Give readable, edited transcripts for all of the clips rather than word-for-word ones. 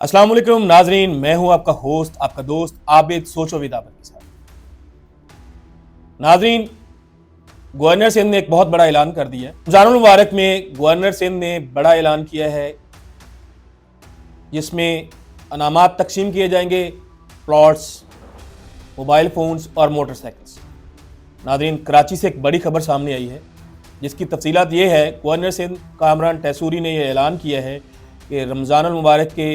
अस्सलाम वालेकुम नाजरीन, मैं हूं आपका होस्ट, आपका दोस्त आबिद सोचो विदावत के साथ। नाजरीन, गवर्नर सिंध ने एक बहुत बड़ा ऐलान कर दिया है। रमजानुल मुबारक में गवर्नर सिंध ने बड़ा ऐलान किया है जिसमें अनामात तकसीम किए जाएंगे, प्लॉट्स, मोबाइल फ़ोन्स और मोटरसाइकिल्स। नाजरीन, कराची से एक बड़ी खबर सामने आई है जिसकी तफसीलात ये है। गवर्नर सिंध कामरान टैसूरी ने यह ऐलान किया है कि रमज़ानुल मुबारक के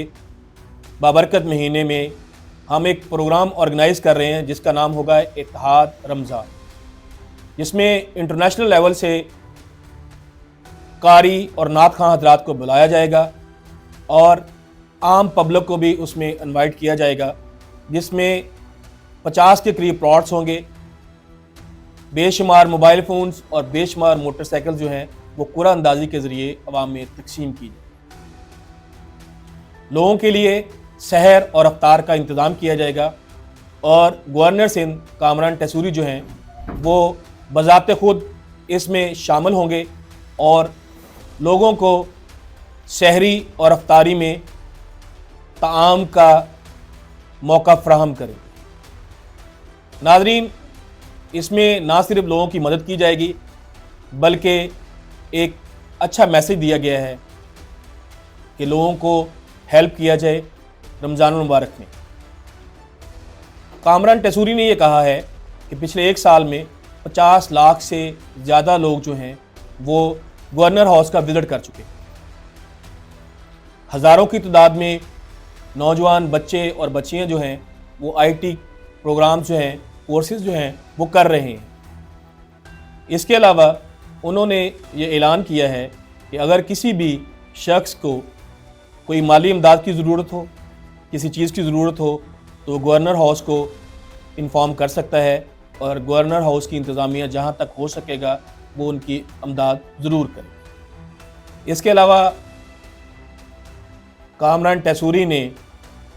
बाबरकत महीने में हम एक प्रोग्राम ऑर्गेनाइज़ कर रहे हैं जिसका नाम होगा इत्तेहाद रमज़ान, जिसमें इंटरनेशनल लेवल से कारी और नात खां हजरात को बुलाया जाएगा और आम पब्लिक को भी उसमें इनवाइट किया जाएगा, जिसमें 50 के करीब प्लॉट्स होंगे, बेशुमार मोबाइल फ़ोन्स और बेशुमार मोटरसाइकिल जो हैं वो कुरा अंदाजी के ज़रिए अवाम में तकसीम की जाए। लोगों के लिए सहर और अफ्तार का इंतज़ाम किया जाएगा और गवर्नर सिंध कामरान टैसूरी जो हैं वो बज़ाते खुद इसमें शामिल होंगे और लोगों को सहरी और अफ्तारी में ताआम का मौका फ़राहम करेंगे। नाज़रीन, इसमें ना सिर्फ लोगों की मदद की जाएगी बल्कि एक अच्छा मैसेज दिया गया है कि लोगों को हेल्प किया जाए रमज़ानुल मुबारक में। कामरान टैसूरी ने यह कहा है कि पिछले एक साल में 50 लाख से ज़्यादा लोग जो हैं वो गवर्नर हाउस का विज़िट कर चुके हैं। हज़ारों की तादाद में नौजवान बच्चे और बच्चियां जो हैं वो आईटी प्रोग्राम्स जो हैं, कोर्सेज़ जो हैं वो कर रहे हैं। इसके अलावा उन्होंने ये ऐलान किया है कि अगर किसी भी शख्स को कोई माली इमदाद की ज़रूरत हो, किसी चीज़ की ज़रूरत हो, तो गवर्नर हाउस को इन्फॉर्म कर सकता है और गवर्नर हाउस की इंतज़ामिया जहाँ तक हो सकेगा वो उनकी इमदाद ज़रूर करे। इसके अलावा कामरान टैसूरी ने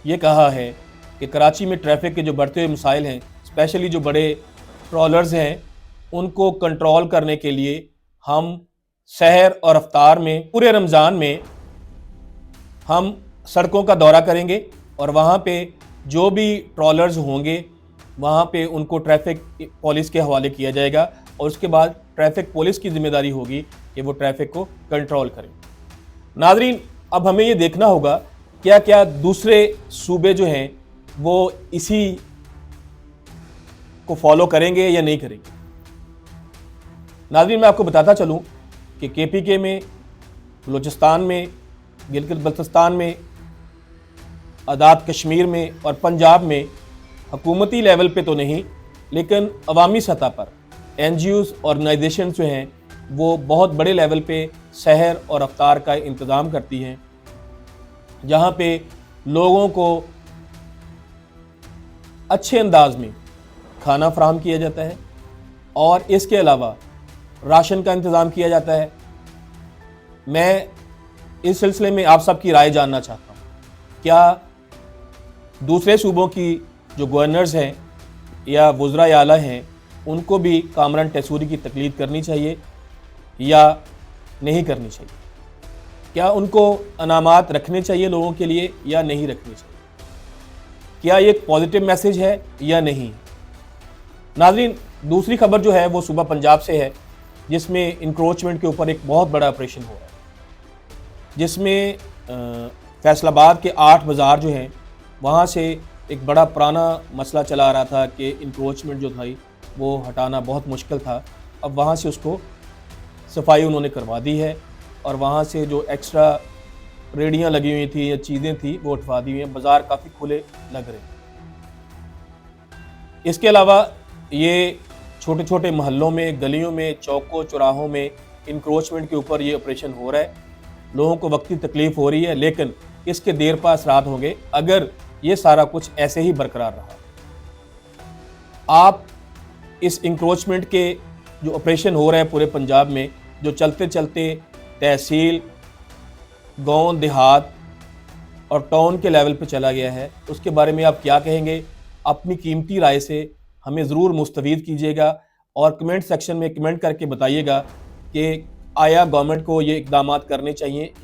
ये कहा है कि कराची में ट्रैफिक के जो बढ़ते हुए मसाइल हैं, स्पेशली जो बड़े ट्रॉलर्स हैं, उनको कंट्रोल करने के लिए हम सहर और अफ्तार में पूरे रमज़ान में हम सड़कों का दौरा करेंगे और वहाँ पे जो भी ट्रॉलर्स होंगे वहाँ पे उनको ट्रैफिक पुलिस के हवाले किया जाएगा और उसके बाद ट्रैफिक पुलिस की जिम्मेदारी होगी कि वो ट्रैफिक को कंट्रोल करें। नाजरीन, अब हमें ये देखना होगा क्या क्या दूसरे सूबे जो हैं वो इसी को फॉलो करेंगे या नहीं करेंगे। नाजरीन, मैं आपको बताता चलूँ कि केपीके में, बलूचिस्तान में, गिलगित बल्तिस्तान में, आज़ाद कश्मीर में और पंजाब में हुकूमती लेवल पे तो नहीं लेकिन अवामी सतह पर NGOs ऑर्गेनाइजेशन जो हैं वो बहुत बड़े लेवल पे सहर और अफ्तार का इंतज़ाम करती हैं, जहाँ पे लोगों को अच्छे अंदाज में खाना फराहम किया जाता है और इसके अलावा राशन का इंतज़ाम किया जाता है। मैं इस सिलसिले में आप सबकी राय जानना चाहता हूँ, क्या दूसरे सूबों की जो गवर्नर्स हैं या वज़राए आला हैं उनको भी कामरान टैसूरी की तकलीद करनी चाहिए या नहीं करनी चाहिए? क्या उनको अनामात रखने चाहिए लोगों के लिए या नहीं रखने चाहिए? क्या ये एक पॉजिटिव मैसेज है या नहीं? नाज़रीन, दूसरी खबर जो है वो सूबा पंजाब से है जिसमें इंक्रोचमेंट के ऊपर एक बहुत बड़ा ऑपरेशन हो रहा है, जिसमें फैसलाबाद के 8 बाज़ार जो हैं वहाँ से एक बड़ा पुराना मसला चला आ रहा था कि इंक्रोचमेंट जो था वो हटाना बहुत मुश्किल था। अब वहाँ से उसको सफाई उन्होंने करवा दी है और वहाँ से जो एक्स्ट्रा रेडियाँ लगी हुई थी या चीज़ें थी वो उठवा दी हुई हैं। बाज़ार काफ़ी खुले लग रहे हैं। इसके अलावा ये छोटे छोटे मोहल्लों में, गलियों में, चौकों चौराहों में इंक्रोचमेंट के ऊपर ये ऑपरेशन हो रहा है। लोगों को वक्ती तकलीफ़ हो रही है लेकिन इसके देर पा असरात होंगे अगर ये सारा कुछ ऐसे ही बरकरार रहा। आप इस इंक्रोचमेंट के जो ऑपरेशन हो रहा है पूरे पंजाब में, जो चलते चलते तहसील, गांव, देहात और टाउन के लेवल पे चला गया है, उसके बारे में आप क्या कहेंगे? अपनी कीमती राय से हमें ज़रूर मुस्तफ़ीद कीजिएगा और कमेंट सेक्शन में कमेंट करके बताइएगा कि आया गवर्नमेंट को ये इक़दामात करने चाहिए